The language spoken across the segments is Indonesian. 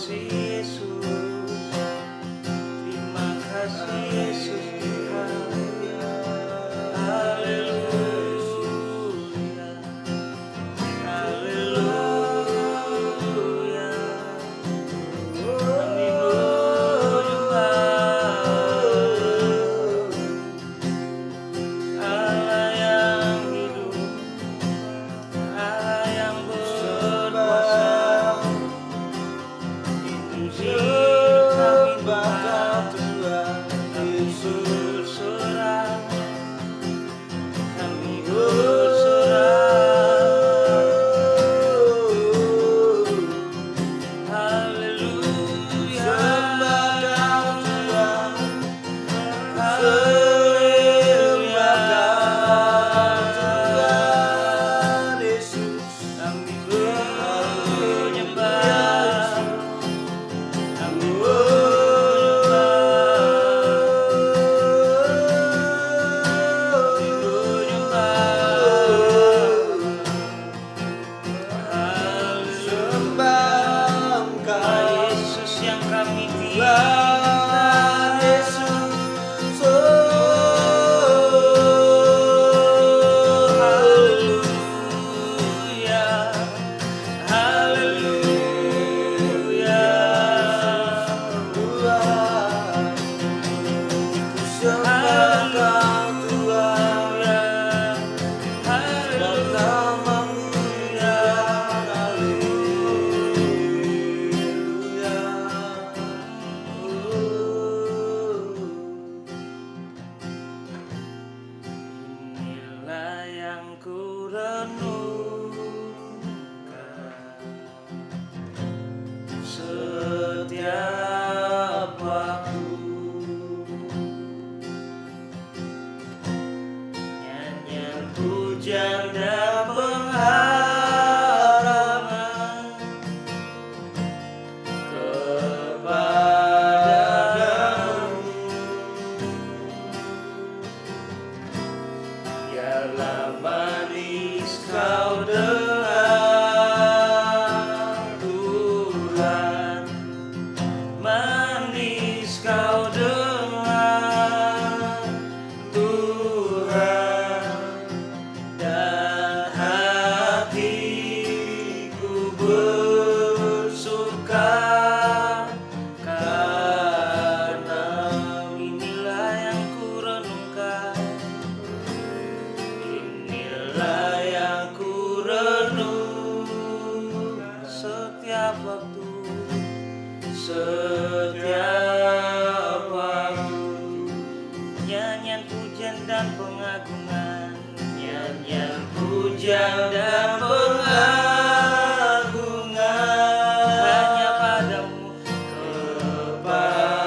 kasih Yesus, terima kasih Yesus Tuhan. Haleluya, haleluya. Kami menyembah Allah yang hidup, Allah yang berkuasa. Inilah yang ku renungkan setiap waktu, nyanyian pujian dan pengharapan kepadamu. Biarlah manis kau dengar Tuhan, manis kau dengar Tuhan, dan hatiku bersuka karena inilah yang ku renungkan. Inilah yang ku renung setiap waktu, setiap waktu. Nyanyian pujian dan pengagungan, nyanyian pujian dan pengagungan hanya padamu, kepadamu.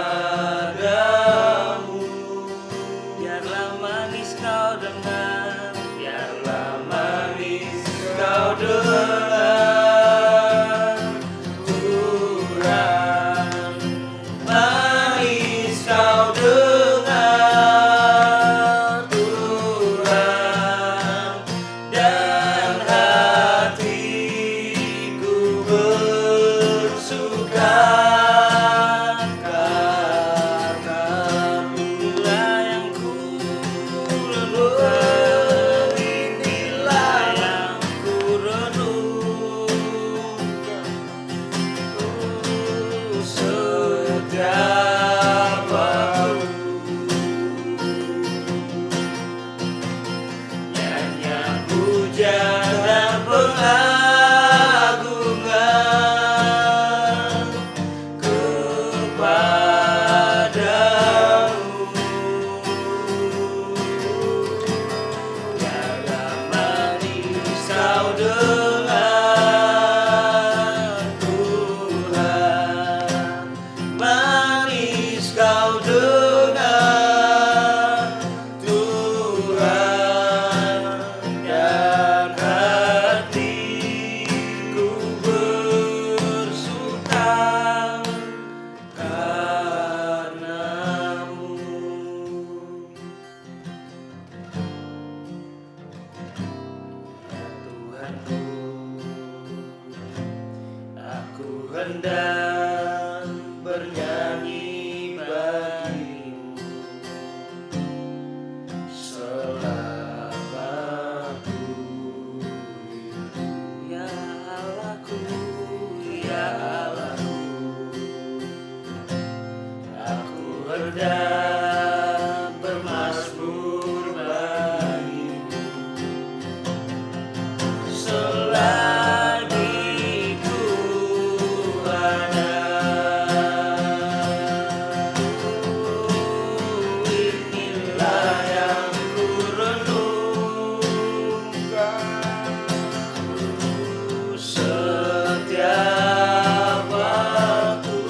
Biarlah manis kau dengar, biarlah manis kau dengar Tuhan, manis kau dengar Tuhan, dan hatiku bersuka karena inilah yang ku renungkan, inilah yang ku renungkan setiap waktu. Nyanyian pujian dan pengagungan kepadamu. Biarlah manis kau dengar Tuhan, manis kau dengar Tuhan, dan hatiku bersuka karenamu. Tuhanku, aku hendak selagi ku ada. Inilah yang ku renungkan setiap waktu.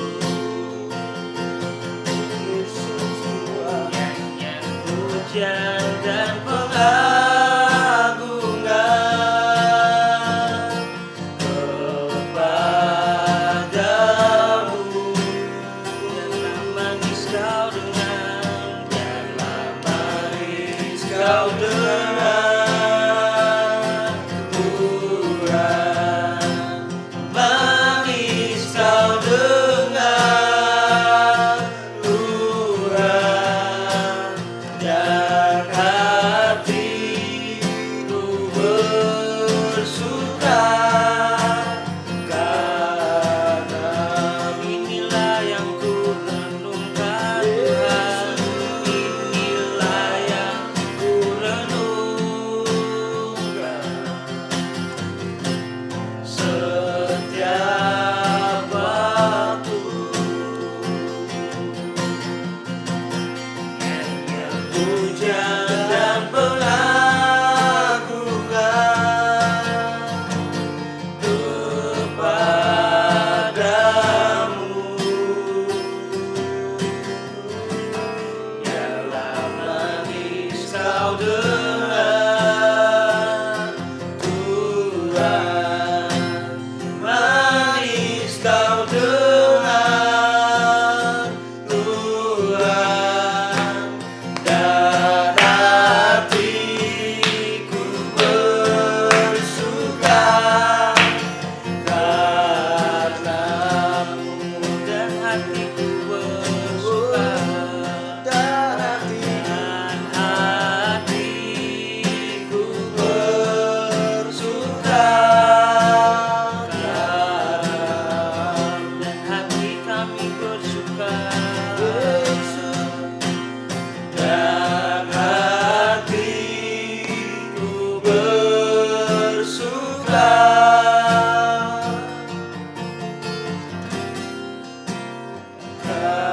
Nyanyian pujian dan pengagungan kepadamu. Biarlah manis kau dengar, biarlah manis kau dengar. Tuhan, manis kau dengar. Tuhan, dan hatiku bersuka karena inilah yang ku renungkan. Tuhan, inilah yang ku renungkan setiap waktu. Nyanyian pujian dan pengagungan kepadamu. Biarlah manis kau dengar. Tuhan, manis kau dengar. Tuhan, dan hatiku bersuka karenamu. Dan hatiku bersuka, dan hatiku bersuka karenamu. Dan hati kami bersuka, dan hatiku bersuka karenamu.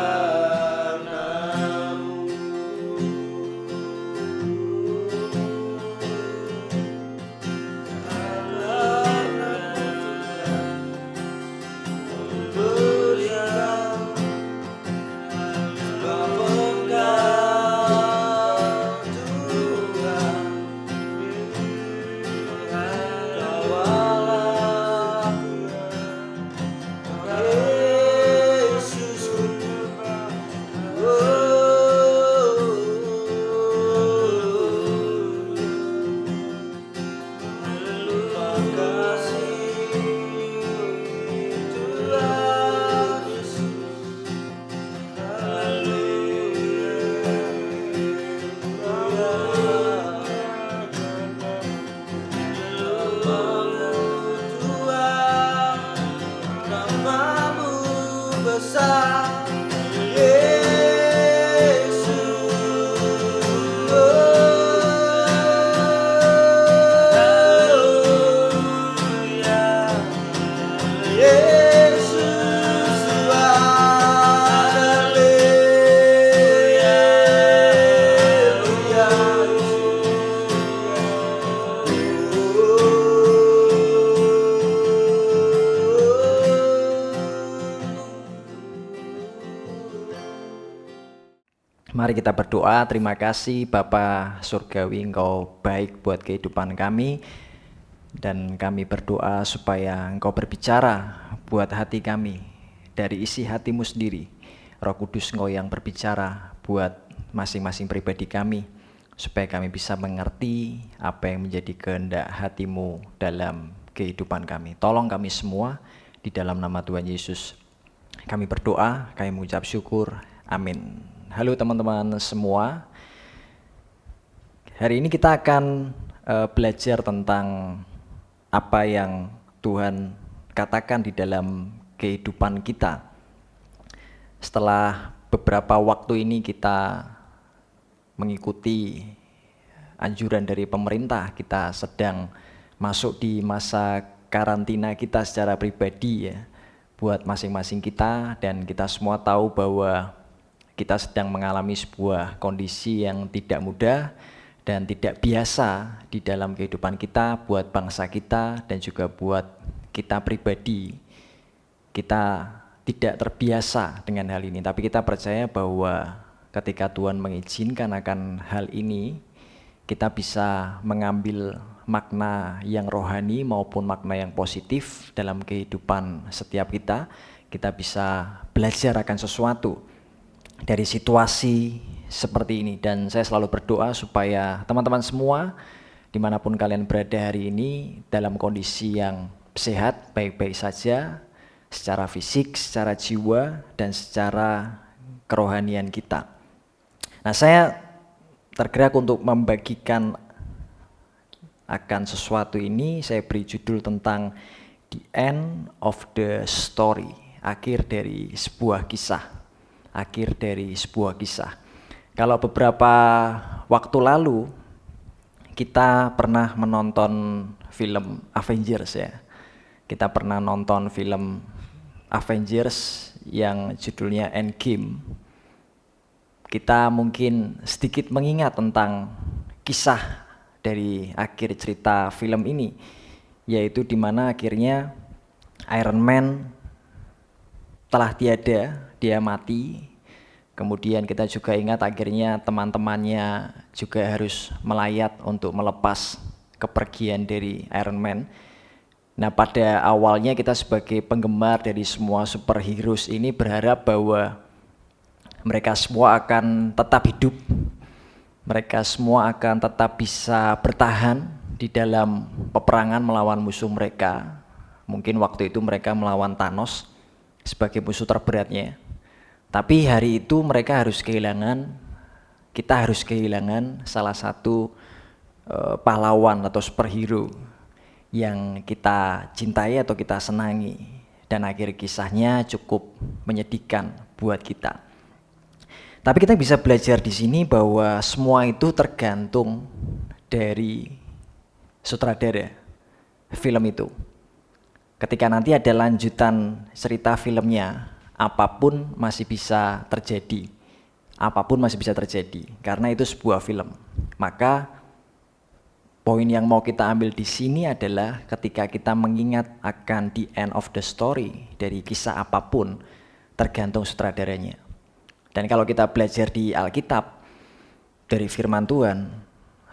Mari kita berdoa. Terima kasih Bapa Surgawi, Engkau baik buat kehidupan kami. Dan kami berdoa supaya Engkau berbicara buat hati kami dari isi hatimu sendiri. Roh Kudus, Engkau yang berbicara buat masing-masing pribadi kami, supaya kami bisa mengerti apa yang menjadi kehendak hatimu dalam kehidupan kami. Tolong kami semua di dalam nama Tuhan Yesus. Kami berdoa, kami mengucap syukur. Amin. Halo teman-teman semua. Hari ini kita akan belajar tentang apa yang Tuhan katakan di dalam kehidupan kita. Setelah beberapa waktu ini kita mengikuti anjuran dari pemerintah, kita sedang masuk di masa karantina kita secara pribadi ya, buat masing-masing kita, dan kita semua tahu bahwa kita sedang mengalami sebuah kondisi yang tidak mudah dan tidak biasa di dalam kehidupan kita, buat bangsa kita dan juga buat kita pribadi. Kita tidak terbiasa dengan hal ini, tapi kita percaya bahwa ketika Tuhan mengizinkan akan hal ini, kita bisa mengambil makna yang rohani maupun makna yang positif dalam kehidupan setiap kita. Kita bisa belajar akan sesuatu dari situasi seperti ini, dan saya selalu berdoa supaya teman-teman semua dimanapun kalian berada hari ini dalam kondisi yang sehat, baik-baik saja, secara fisik, secara jiwa, dan secara kerohanian kita. Nah, saya tergerak untuk membagikan akan sesuatu ini. Saya beri judul tentang The End of the Story, akhir dari sebuah kisah. Akhir dari sebuah kisah. Kalau beberapa waktu lalu kita pernah menonton film Avengers ya. Kita pernah nonton film Avengers yang judulnya Endgame. Kita mungkin sedikit mengingat tentang kisah dari akhir cerita film ini, yaitu di mana akhirnya Iron Man telah tiada, dia mati. Kemudian kita juga ingat akhirnya teman-temannya juga harus melayat untuk melepas kepergian dari Iron Man. Nah, pada awalnya kita sebagai penggemar dari semua superheroes ini berharap bahwa mereka semua akan tetap hidup, mereka semua akan tetap bisa bertahan di dalam peperangan melawan musuh mereka. Mungkin waktu itu mereka melawan Thanos sebagai musuh terberatnya. Tapi hari itu mereka harus kehilangan, kita harus kehilangan salah satu pahlawan atau superhero yang kita cintai atau kita senangi, dan akhir kisahnya cukup menyedihkan buat kita. Tapi kita bisa belajar di sini bahwa semua itu tergantung dari sutradara film itu. Ketika nanti ada lanjutan cerita filmnya, apapun masih bisa terjadi. Apapun masih bisa terjadi karena itu sebuah film. Maka poin yang mau kita ambil di sini adalah ketika kita mengingat akan the end of the story dari kisah apapun, tergantung sutradaranya. Dan kalau kita belajar di Alkitab, dari firman Tuhan,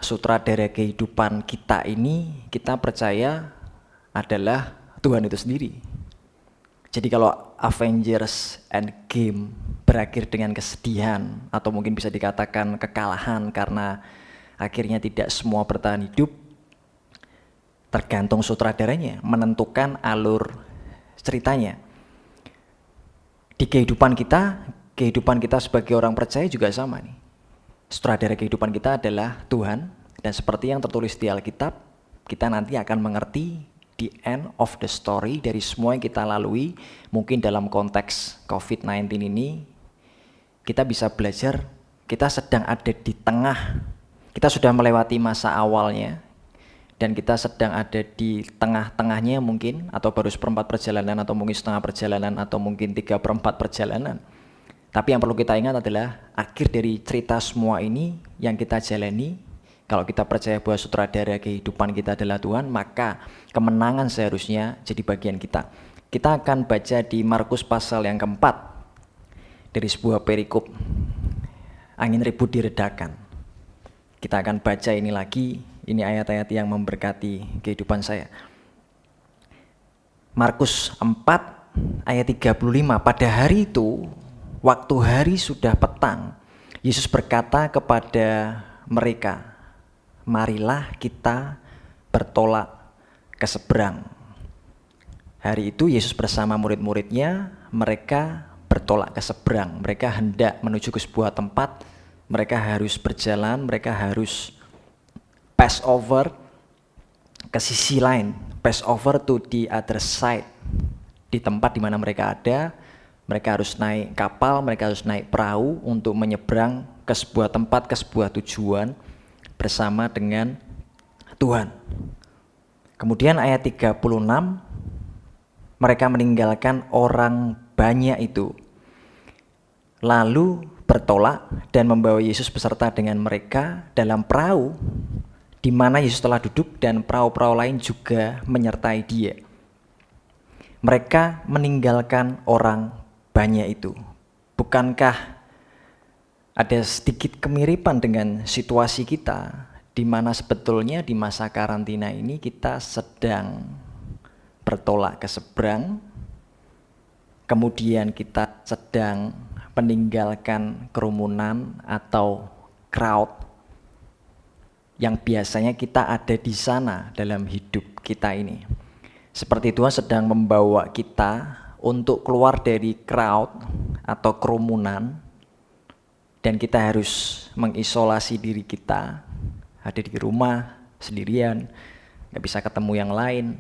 sutradara kehidupan kita ini kita percaya adalah Tuhan itu sendiri. Jadi kalau Avengers Endgame berakhir dengan kesedihan atau mungkin bisa dikatakan kekalahan karena akhirnya tidak semua bertahan hidup, tergantung sutradaranya menentukan alur ceritanya. Di kehidupan kita sebagai orang percaya juga sama nih. Sutradara kehidupan kita adalah Tuhan, dan seperti yang tertulis di Alkitab, kita nanti akan mengerti the end of the story dari semua yang kita lalui. Mungkin dalam konteks COVID-19 ini, kita bisa belajar kita sedang ada di tengah. Kita sudah melewati masa awalnya dan kita sedang ada di tengah-tengahnya mungkin, atau baru seperempat perjalanan, atau mungkin setengah perjalanan, atau mungkin 3/4 perjalanan. Tapi yang perlu kita ingat adalah akhir dari cerita semua ini yang kita jalani. Kalau kita percaya bahwa sutradara kehidupan kita adalah Tuhan, maka kemenangan seharusnya jadi bagian kita. Kita akan baca di Markus pasal yang keempat dari sebuah perikop, angin ribut diredakan. Kita akan baca ini lagi, ini ayat-ayat yang memberkati kehidupan saya. Markus 4 ayat 35, pada hari itu, waktu hari sudah petang, Yesus berkata kepada mereka, marilah kita bertolak ke seberang. Hari itu Yesus bersama murid-muridnya, mereka bertolak ke seberang. Mereka hendak menuju ke sebuah tempat. Mereka harus berjalan, mereka harus pass over ke sisi lain, pass over to the other side. Di tempat di mana mereka ada, mereka harus naik kapal, mereka harus naik perahu untuk menyeberang ke sebuah tempat, ke sebuah tujuan bersama dengan Tuhan. Kemudian ayat 36, mereka meninggalkan orang banyak itu, lalu bertolak dan membawa Yesus beserta dengan mereka dalam perahu di mana Yesus telah duduk, dan perahu-perahu lain juga menyertai dia. Mereka meninggalkan orang banyak itu. Bukankah ada sedikit kemiripan dengan situasi kita, di mana sebetulnya di masa karantina ini kita sedang bertolak ke seberang, kemudian kita sedang meninggalkan kerumunan atau crowd yang biasanya kita ada di sana dalam hidup kita ini. Seperti Tuhan sedang membawa kita untuk keluar dari crowd atau kerumunan, dan kita harus mengisolasi diri kita, ada di rumah sendirian, gak bisa ketemu yang lain.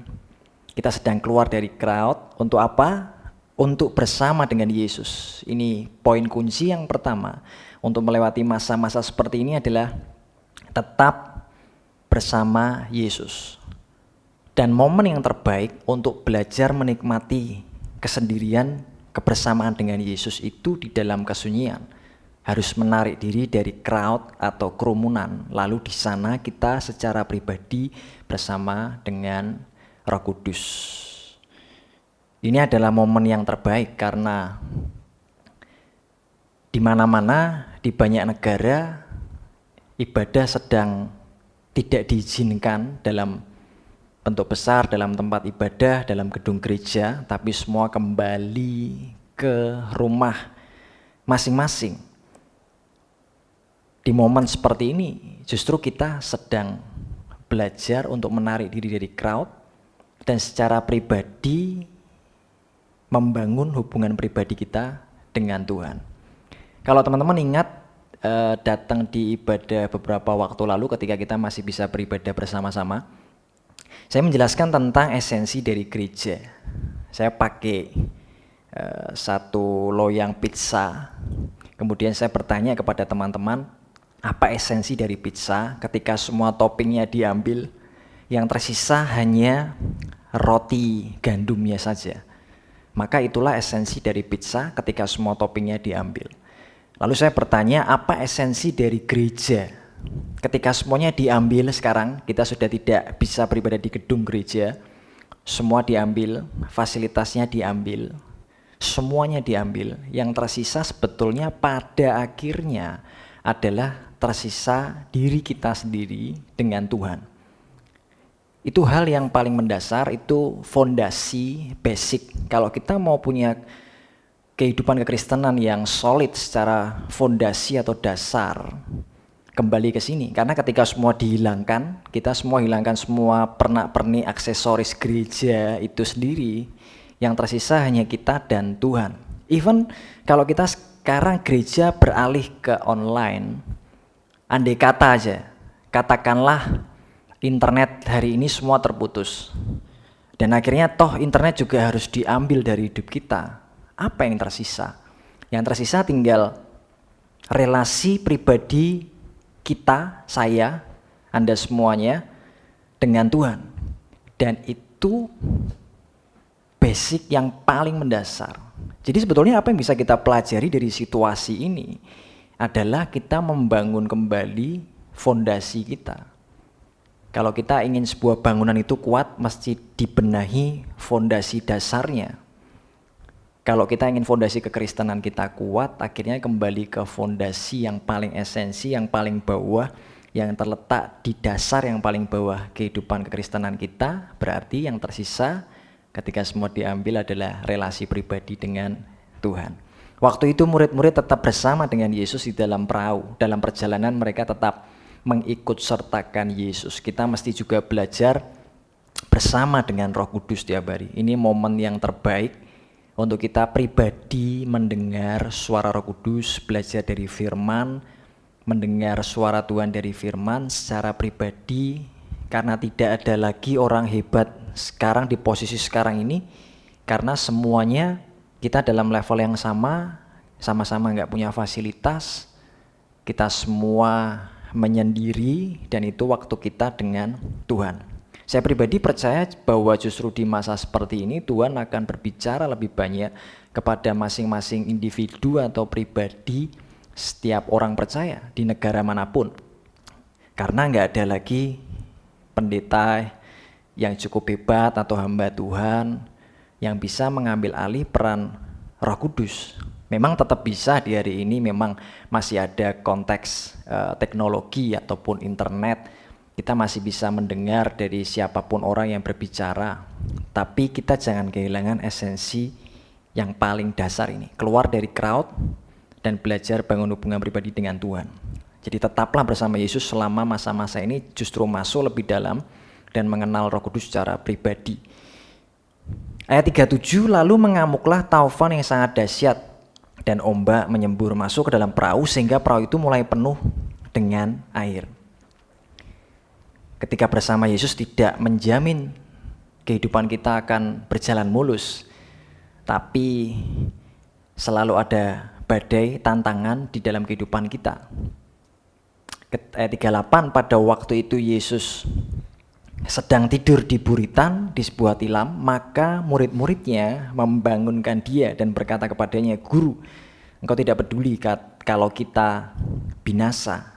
Kita sedang keluar dari crowd untuk apa? Untuk bersama dengan Yesus. Ini poin kunci yang pertama. Untuk melewati masa-masa seperti ini adalah tetap bersama Yesus. Dan momen yang terbaik untuk belajar menikmati kesendirian, kebersamaan dengan Yesus itu di dalam kesunyian. Harus menarik diri dari crowd atau kerumunan. Lalu di sana kita secara pribadi bersama dengan Roh Kudus. Ini adalah momen yang terbaik karena di mana-mana, di banyak negara, ibadah sedang tidak diizinkan dalam bentuk besar, dalam tempat ibadah, dalam gedung gereja, tapi semua kembali ke rumah masing-masing. Di momen seperti ini, justru kita sedang belajar untuk menarik diri dari crowd dan secara pribadi membangun hubungan pribadi kita dengan Tuhan. Kalau teman-teman ingat datang di ibadah beberapa waktu lalu ketika kita masih bisa beribadah bersama-sama, saya menjelaskan tentang esensi dari gereja. Saya pakai satu loyang pizza, kemudian saya bertanya kepada teman-teman, apa esensi dari pizza ketika semua toppingnya diambil, yang tersisa hanya roti gandumnya saja. Maka itulah esensi dari pizza ketika semua toppingnya diambil. Lalu saya bertanya, apa esensi dari gereja? Ketika semuanya diambil sekarang, kita sudah tidak bisa beribadah di gedung gereja, semua diambil, fasilitasnya diambil, semuanya diambil. Yang tersisa sebetulnya pada akhirnya adalah tersisa diri kita sendiri dengan Tuhan. Itu hal yang paling mendasar, itu fondasi basic. Kalau kita mau punya kehidupan kekristenan yang solid secara fondasi atau dasar, kembali ke sini. Karena ketika semua dihilangkan, kita semua hilangkan semua pernak-pernik aksesoris gereja itu sendiri, yang tersisa hanya kita dan Tuhan. Even kalau kita sekarang gereja beralih ke online, andai kata aja, katakanlah internet hari ini semua terputus, dan akhirnya toh internet juga harus diambil dari hidup kita. Apa yang tersisa? Yang tersisa tinggal relasi pribadi kita, saya, Anda semuanya dengan Tuhan. Dan itu basic yang paling mendasar. Jadi sebetulnya apa yang bisa kita pelajari dari situasi ini adalah kita membangun kembali fondasi kita. Kalau kita ingin sebuah bangunan itu kuat, mesti dibenahi fondasi dasarnya. Kalau kita ingin fondasi kekristenan kita kuat, akhirnya kembali ke fondasi yang paling esensi, yang paling bawah, yang terletak di dasar yang paling bawah kehidupan kekristenan kita. Berarti yang tersisa ketika semua diambil adalah relasi pribadi dengan Tuhan. Waktu itu murid-murid tetap bersama dengan Yesus di dalam perahu. Dalam perjalanan mereka tetap mengikut sertakan Yesus. Kita mesti juga belajar bersama dengan Roh Kudus tiap hari. Ini momen yang terbaik untuk kita pribadi mendengar suara Roh Kudus, belajar dari firman, mendengar suara Tuhan dari firman secara pribadi, karena tidak ada lagi orang hebat sekarang di posisi sekarang ini, karena semuanya kita dalam level yang sama-sama nggak punya fasilitas, kita semua menyendiri, dan itu waktu kita dengan Tuhan. Saya pribadi percaya bahwa justru di masa seperti ini Tuhan akan berbicara lebih banyak kepada masing-masing individu atau pribadi setiap orang percaya di negara manapun. Karena nggak ada lagi pendeta yang cukup hebat atau hamba Tuhan yang bisa mengambil alih peran Roh Kudus. Memang tetap bisa di hari ini, memang masih ada konteks teknologi ataupun internet. Kita masih bisa mendengar dari siapapun orang yang berbicara. Tapi kita jangan kehilangan esensi yang paling dasar ini. Keluar dari crowd dan belajar bangun hubungan pribadi dengan Tuhan. Jadi tetaplah bersama Yesus selama masa-masa ini, justru masuk lebih dalam dan mengenal Roh Kudus secara pribadi. Ayat 37, lalu mengamuklah taufan yang sangat dahsyat dan ombak menyembur masuk ke dalam perahu sehingga perahu itu mulai penuh dengan air. Ketika bersama Yesus tidak menjamin kehidupan kita akan berjalan mulus, tapi selalu ada badai, tantangan di dalam kehidupan kita. Ayat 38, pada waktu itu Yesus sedang tidur di buritan di sebuah tilam, maka murid-muridnya membangunkan dia dan berkata kepadanya, "Guru, engkau tidak peduli kalau kita binasa."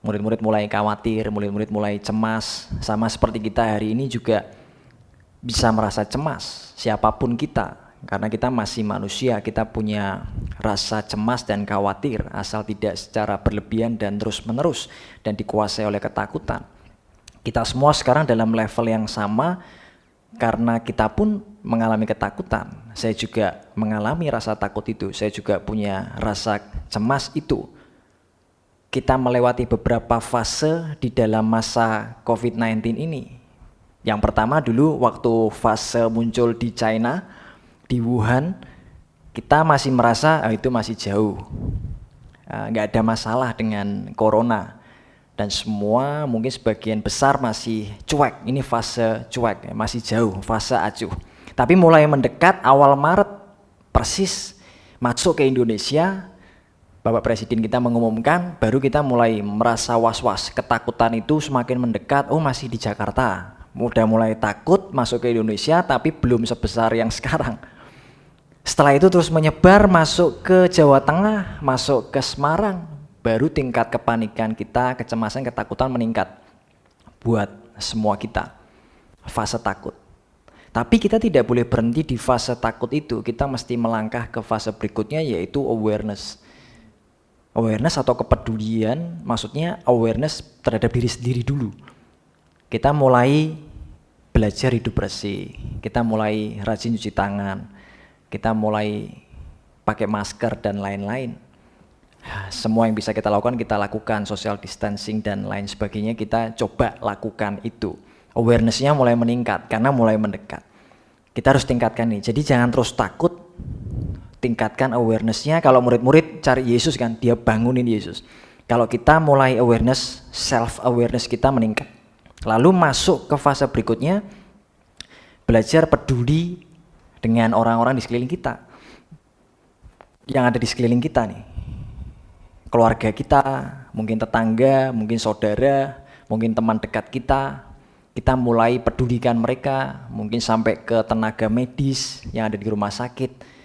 Murid-murid mulai khawatir, murid-murid mulai cemas, sama seperti kita hari ini juga bisa merasa cemas, siapapun kita. Karena kita masih manusia, kita punya rasa cemas dan khawatir, asal tidak secara berlebihan dan terus-menerus dan dikuasai oleh ketakutan. Kita semua sekarang dalam level yang sama karena kita pun mengalami ketakutan. Saya juga mengalami rasa takut itu, saya juga punya rasa cemas itu. Kita melewati beberapa fase di dalam masa COVID-19 ini. Yang pertama dulu waktu fase muncul di China, di Wuhan, kita masih merasa itu masih jauh. Nggak ada masalah dengan corona. Dan semua mungkin sebagian besar masih cuek. Ini fase cuek, masih jauh, fase acuh. Tapi mulai mendekat awal Maret, persis masuk ke Indonesia, Bapak Presiden kita mengumumkan, baru kita mulai merasa was-was. Ketakutan itu semakin mendekat, masih di Jakarta. Udah mulai takut masuk ke Indonesia, tapi belum sebesar yang sekarang. Setelah itu terus menyebar masuk ke Jawa Tengah, masuk ke Semarang. Baru tingkat kepanikan kita, kecemasan, ketakutan meningkat. Buat semua kita, fase takut. Tapi kita tidak boleh berhenti di fase takut itu. Kita mesti melangkah ke fase berikutnya, yaitu awareness. Awareness atau kepedulian, maksudnya awareness terhadap diri sendiri dulu. Kita mulai belajar hidup bersih, kita mulai rajin cuci tangan, kita mulai pakai masker dan lain-lain. Semua yang bisa kita lakukan, social distancing dan lain sebagainya, kita coba lakukan itu. Awareness-nya mulai meningkat karena mulai mendekat. Kita harus tingkatkan nih, jadi jangan terus takut. Tingkatkan awareness-nya. Kalau murid-murid cari Yesus kan, dia bangunin Yesus. Kalau kita mulai awareness, self-awareness kita meningkat. Lalu masuk ke fase berikutnya, belajar peduli dengan orang-orang di sekeliling kita. Yang ada di sekeliling kita nih. Keluarga kita, mungkin tetangga, mungkin saudara, mungkin teman dekat kita. Kita mulai pedulikan mereka, mungkin sampai ke tenaga medis yang ada di rumah sakit.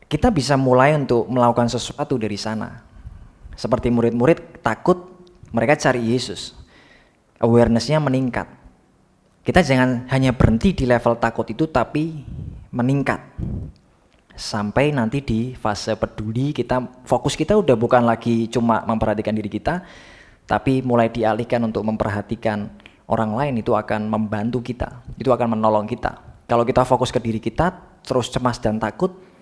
Kita bisa mulai untuk melakukan sesuatu dari sana. Seperti murid-murid takut, mereka cari Yesus. Awareness-nya meningkat. Kita jangan hanya berhenti di level takut itu, tapi meningkat. Sampai nanti di fase peduli, fokus kita udah bukan lagi cuma memperhatikan diri kita, tapi mulai dialihkan untuk memperhatikan orang lain. Itu akan membantu kita, itu akan menolong kita. Kalau kita fokus ke diri kita, terus cemas dan takut,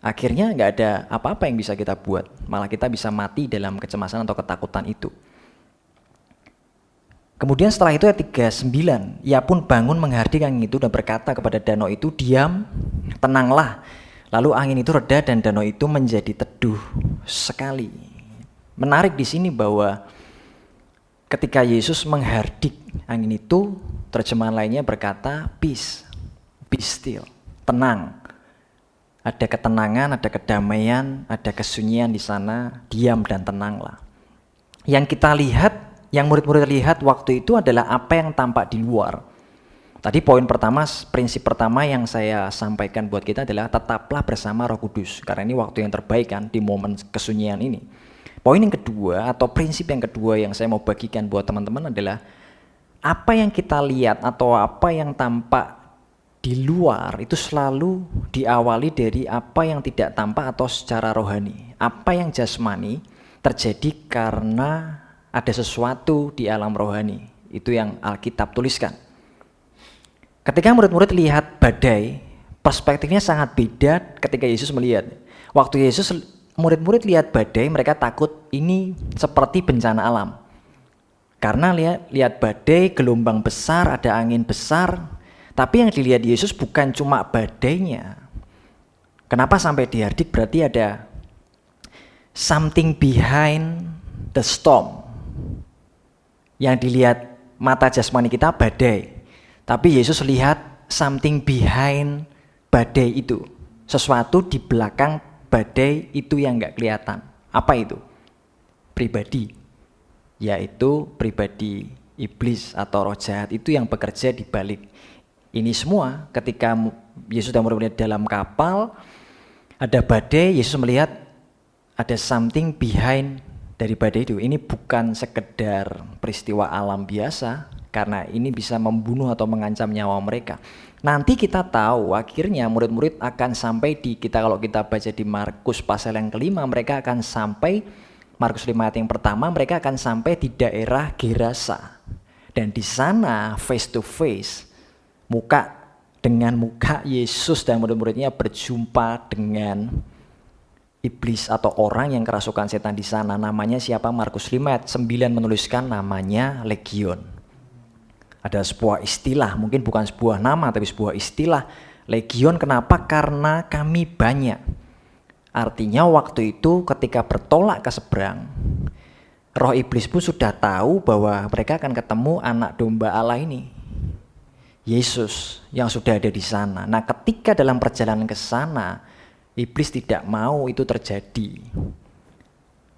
akhirnya nggak ada apa-apa yang bisa kita buat. Malah kita bisa mati dalam kecemasan atau ketakutan itu. Kemudian setelah itu ayat 39, ia pun bangun menghardik angin itu dan berkata kepada danau itu, "Diam, tenanglah." Lalu angin itu reda dan danau itu menjadi teduh sekali. Menarik di sini bahwa ketika Yesus menghardik angin itu, terjemahan lainnya berkata, "Peace, be still," tenang. Ada ketenangan, ada kedamaian, ada kesunyian di sana, diam dan tenanglah. Yang kita lihat, yang murid-murid lihat waktu itu adalah apa yang tampak di luar. Tadi poin pertama, prinsip pertama yang saya sampaikan buat kita adalah tetaplah bersama Roh Kudus. Karena ini waktu yang terbaik kan di momen kesunyian ini. Poin yang kedua atau prinsip yang kedua yang saya mau bagikan buat teman-teman adalah apa yang kita lihat atau apa yang tampak di luar itu selalu diawali dari apa yang tidak tampak atau secara rohani. Apa yang jasmani terjadi karena ada sesuatu di alam rohani. Itu yang Alkitab tuliskan. Ketika murid-murid lihat badai, perspektifnya sangat beda ketika Yesus melihat. Waktu Yesus murid-murid lihat badai, mereka takut ini seperti bencana alam. Karena lihat badai, gelombang besar, ada angin besar. Tapi yang dilihat Yesus bukan cuma badainya. Kenapa sampai dihardik? Berarti ada something behind the storm. Yang dilihat mata jasmani kita badai. Tapi Yesus lihat something behind badai itu. Sesuatu di belakang badai itu yang nggak kelihatan. Apa itu? Pribadi. Yaitu pribadi iblis atau roh jahat itu yang bekerja di balik ini semua. Ketika Yesus dan murid-murid dalam kapal, ada badai, Yesus melihat ada something behind dari badai itu. Ini bukan sekedar peristiwa alam biasa, karena ini bisa membunuh atau mengancam nyawa mereka. Nanti kita tahu akhirnya murid-murid akan sampai kalau kita baca di Markus pasal yang kelima, mereka akan sampai, Markus 5 ayat yang pertama, mereka akan sampai di daerah Gerasa. Dan di sana face to face, muka dengan muka Yesus dan murid-muridnya berjumpa dengan iblis atau orang yang kerasukan setan di sana. Namanya siapa? Markus 5 ayat 9 menuliskan namanya Legion. Ada sebuah istilah, mungkin bukan sebuah nama tapi sebuah istilah. Legion kenapa? Karena kami banyak. Artinya waktu itu ketika bertolak ke seberang, roh iblis pun sudah tahu bahwa mereka akan ketemu anak domba Allah ini, Yesus yang sudah ada di sana. Nah, ketika dalam perjalanan ke sana, iblis tidak mau itu terjadi.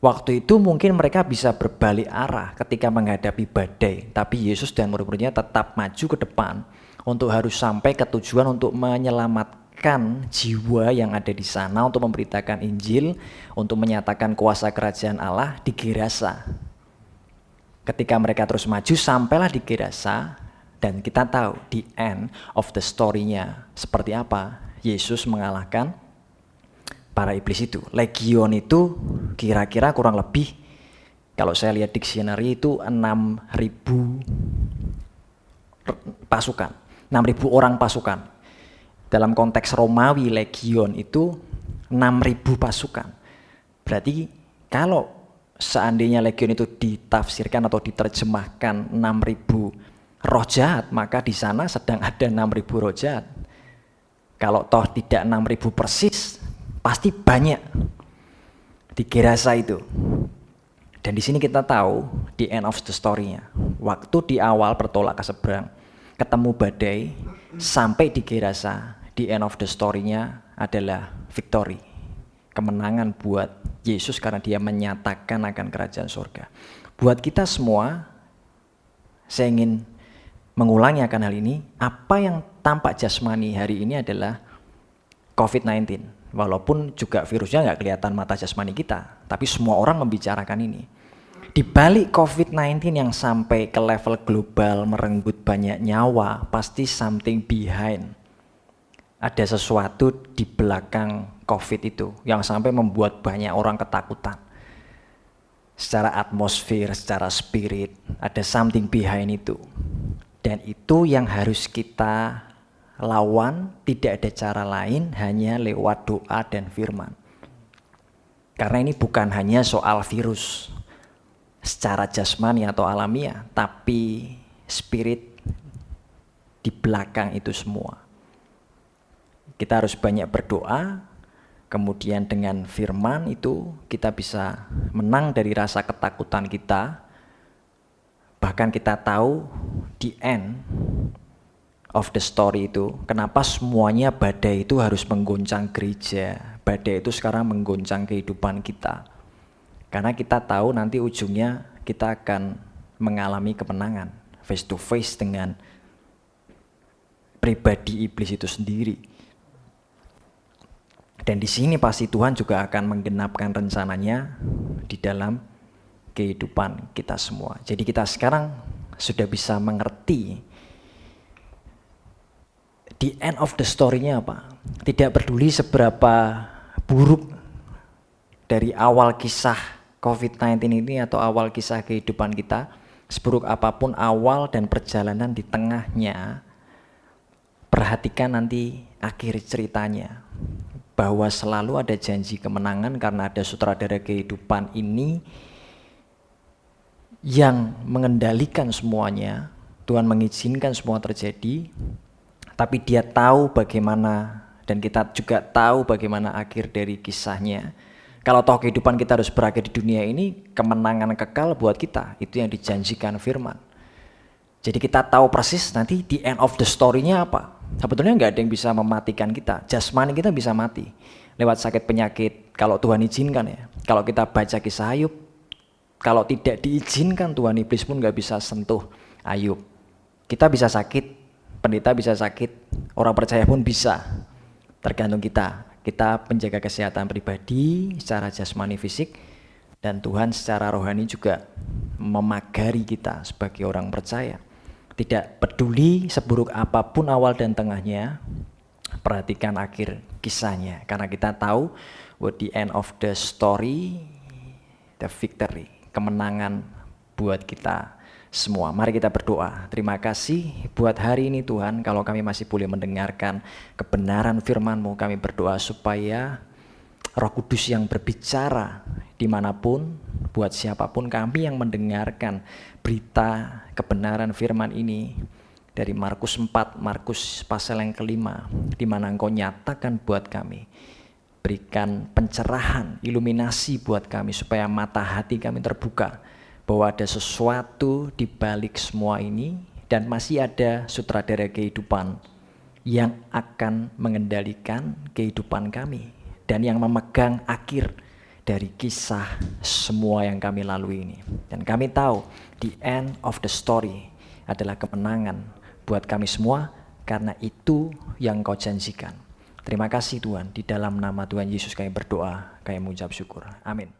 Waktu itu mungkin mereka bisa berbalik arah ketika menghadapi badai, tapi Yesus dan murid-muridnya tetap maju ke depan untuk harus sampai ke tujuan untuk menyelamatkan jiwa yang ada di sana, untuk memberitakan Injil, untuk menyatakan kuasa kerajaan Allah di Gerasa. Ketika mereka terus maju, sampailah di Gerasa, dan kita tahu di end of the story-nya seperti apa. Yesus mengalahkan para iblis itu. Legion itu kira-kira kurang lebih, kalau saya lihat dictionary itu 6.000 pasukan, 6.000 orang pasukan. Dalam konteks Romawi, legion itu 6.000 pasukan. Berarti kalau seandainya legion itu ditafsirkan atau diterjemahkan 6.000 roh jahat, maka di sana sedang ada 6.000 roh jahat. Kalau toh tidak 6.000 persis, pasti banyak di Gerasa itu. Dan di sini kita tahu di end of the story-nya, waktu di awal bertolak ke seberang, ketemu badai, sampai di Gerasa, di end of the story-nya adalah victory, kemenangan buat Yesus karena dia menyatakan akan kerajaan surga. Buat kita semua, saya ingin mengulangi akan hal ini. Apa yang tampak jasmani hari ini adalah COVID-19. Walaupun juga virusnya nggak kelihatan mata jasmani kita, tapi semua orang membicarakan ini. Di balik COVID-19 yang sampai ke level global merenggut banyak nyawa, pasti something behind. Ada sesuatu di belakang COVID itu yang sampai membuat banyak orang ketakutan. Secara atmosfer, secara spirit, ada something behind itu. Dan itu yang harus kita lawan, tidak ada cara lain, hanya lewat doa dan firman. Karena ini bukan hanya soal virus secara jasmani atau alamiah, tapi spirit di belakang itu semua. Kita harus banyak berdoa, kemudian dengan firman itu kita bisa menang dari rasa ketakutan kita. Bahkan kita tahu di end of the story itu, kenapa semuanya badai itu harus menggoncang gereja. Badai itu sekarang menggoncang kehidupan kita. Karena kita tahu nanti ujungnya kita akan mengalami kemenangan face to face dengan pribadi iblis itu sendiri. Dan di sini pasti Tuhan juga akan menggenapkan rencananya di dalam kehidupan kita semua. Jadi kita sekarang sudah bisa mengerti the end of the story-nya apa. Tidak peduli seberapa buruk dari awal kisah COVID-19 ini atau awal kisah kehidupan kita, seburuk apapun awal dan perjalanan di tengahnya, perhatikan nanti akhir ceritanya. Bahwa selalu ada janji kemenangan karena ada sutradara kehidupan ini yang mengendalikan semuanya. Tuhan mengizinkan semua terjadi, tapi Dia tahu bagaimana, dan kita juga tahu bagaimana akhir dari kisahnya. Kalau toh kehidupan kita harus berakhir di dunia ini, kemenangan kekal buat kita, itu yang dijanjikan firman. Jadi kita tahu persis nanti the end of the story-nya apa. Sebetulnya nggak ada yang bisa mematikan kita. Jasmani kita bisa mati lewat sakit penyakit kalau Tuhan izinkan ya. Kalau kita baca kisah Ayub, kalau tidak diizinkan Tuhan, iblis pun nggak bisa sentuh Ayub. Kita bisa sakit, pendeta bisa sakit, orang percaya pun bisa. Tergantung kita. Kita penjaga kesehatan pribadi secara jasmani fisik, dan Tuhan secara rohani juga memagari kita sebagai orang percaya. Tidak peduli seburuk apapun awal dan tengahnya, perhatikan akhir kisahnya. Karena kita tahu what the end of the story, the victory, kemenangan buat kita semua. Mari kita berdoa. Terima kasih buat hari ini Tuhan, kalau kami masih boleh mendengarkan kebenaran firman-Mu, kami berdoa supaya Roh Kudus yang berbicara dimanapun, buat siapapun kami yang mendengarkan berita kebenaran firman ini dari Markus 4, Markus pasal yang kelima, di mana Engkau nyatakan buat kami. Berikan pencerahan, iluminasi buat kami supaya mata hati kami terbuka bahwa ada sesuatu di balik semua ini dan masih ada sutradara kehidupan yang akan mengendalikan kehidupan kami dan yang memegang akhir dari kisah semua yang kami lalui ini. Dan kami tahu the end of the story adalah kemenangan buat kami semua, karena itu yang Kau janjikan. Terima kasih Tuhan, di dalam nama Tuhan Yesus kami berdoa, kami mengucap syukur. Amin.